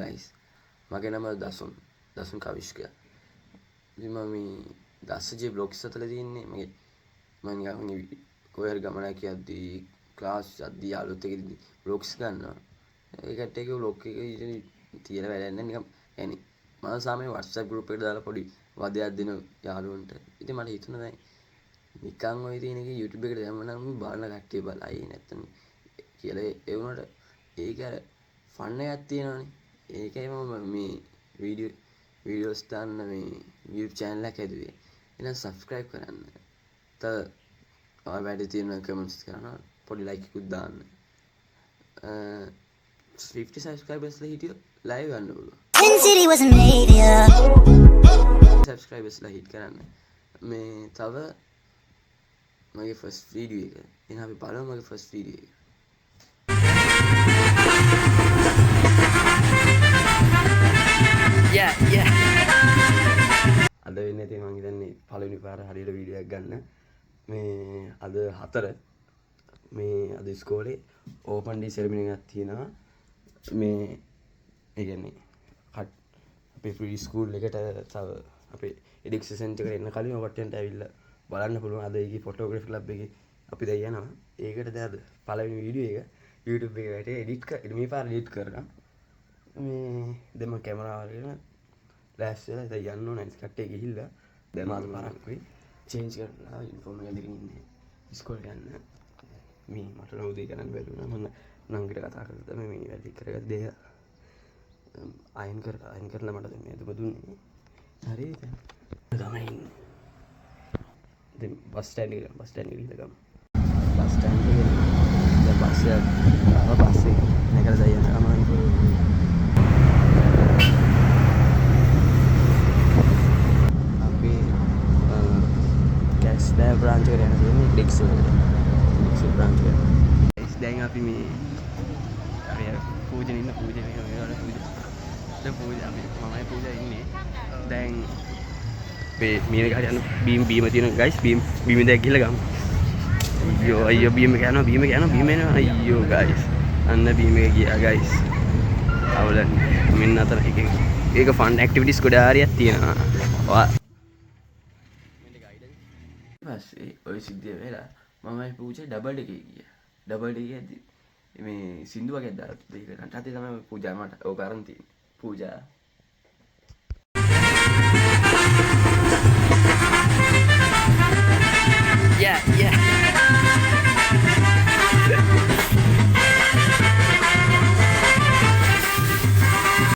guys. මගේ නම දසුන් කවිෂ්ක. ඉතින් මම මේ දසජේ බ්ලොග්ස් අතල තියෙන්නේ මම නිකන් කොහේ ගමනක් යද්දී ක්ලාස් යද්දී යාළුවොත් එක්ක ඉද්දී බ්ලොග්ස් ගන්නවා. ඒකට එක බ්ලොග් එක තියලා වැඩක් නැහැ නිකන් يعني මම සාමාන්‍ය WhatsApp group එකට දාලා පොඩි වදයක් දෙන යාළුවන්ට. ඉතින් මට හිතුණා දැන් නිකන් ඔය තියෙන එක YouTube එකට දැම්මම බලන කට්ටිය බලයි නැත්තම් කියලා ඒ වුණාට ඒක අර ෆන් එකක් තියෙනවනේ. ඒකයි මම මේ වීඩියෝස් දාන්න මේ YouTube channel එක හැදුවේ. එහෙනම් subscribe කරන්න. වැඩ තියෙන කමෙන්ට්ස් කරනවා පොඩි ලයික් එකකුත් දාන්න 50 subscribers ලා හිටියොත් live ගන්න පුළුවන් subscribers ලා hit කරන්න මේ තව මගේ first video එක එහෙනම් අපි බලමු මගේ first video එක අද වෙන්නේ ඉතින් මම හිතන්නේ පළවෙනි පාර හරියට වීඩියෝ එකක් ගන්න මේ අද 4 මේ අද ඉස්කෝලේ ඕපන් ඩේ සෙරමනි එකක් තියෙනවා මේ ඒ කියන්නේ අපේ ප්‍රී ස්කූල් එකට තව අපේ එඩික්ෂන් සෙන්ටර් එකට එන්න කලින් ඔයගොල්ලන්ට ඇවිල්ලා බලන්න පුළුවන් අද ඒකේ ෆොටෝග්‍රැෆි ලැබ් එකේ අපි දැන් යනවා ඒකට දැන් අද පළවෙනි වීඩියෝ එක YouTube එකකට මේ පාර එඩිට් කරනවා මේ දෙම කැමරාව අරගෙන ලෑස්ති වෙලා දැන් යන්න ඕන අනිත් කට්ටිය ගිහිල්ලා දැන් මාත් පාරක් වෙයි චේන්ජ් කරලා යුනිෆෝම් එක දෙකකින් ඉන්නේ ඉස්කෝලේ යන්න මේ මට නම් උදේ කරන්න බැරි වුණා මම නංගිට කතා කරලා තමයි මේ වැඩි කරගත්ත දේ අයන් කරලා මට දැන් මේ දුන්නේ හරිද ගමන ඉන්නේ දැන් බස් ස්ටෑන්ඩ් එකට ගිහලා ගමු බස් ස්ටෑන්ඩ් එකේ දැන් බස් එක නැගලා දැන් යනවා මම දැන් බ්‍රාන්ච් එකට යන තියෙන්නේ ඩික්සල් බ්‍රාන්ච් එක. දැන් අපි මේ අපි පූජන ඉන්න පූජන එක මේවල පූජා අපි මමයි පූජා ඉන්නේ. දැන් මේ මීන ගහට යන බීම තියෙන guys බීම දැක් ගිහලා ගමු. අයියෝ බීම එක යනවා අයියෝ guys. අන්න බීම එක ගියා guys. අවුලන් මෙන්න අතර ඒක ෆන් ඇක්ටිවිටිස් ගොඩාක් හරියක් තියෙනවා. පස්සේ ඔය සිද්ධිය වෙලා මමයි පූජා ඩබල් එකේ ගියා. ඩබල් එකේ යද්දි මේ සින්දු වගේ දාලා දෙක රටේ තමයි පූජා මට ඕක අරන් තියෙන්නේ. පූජා yeah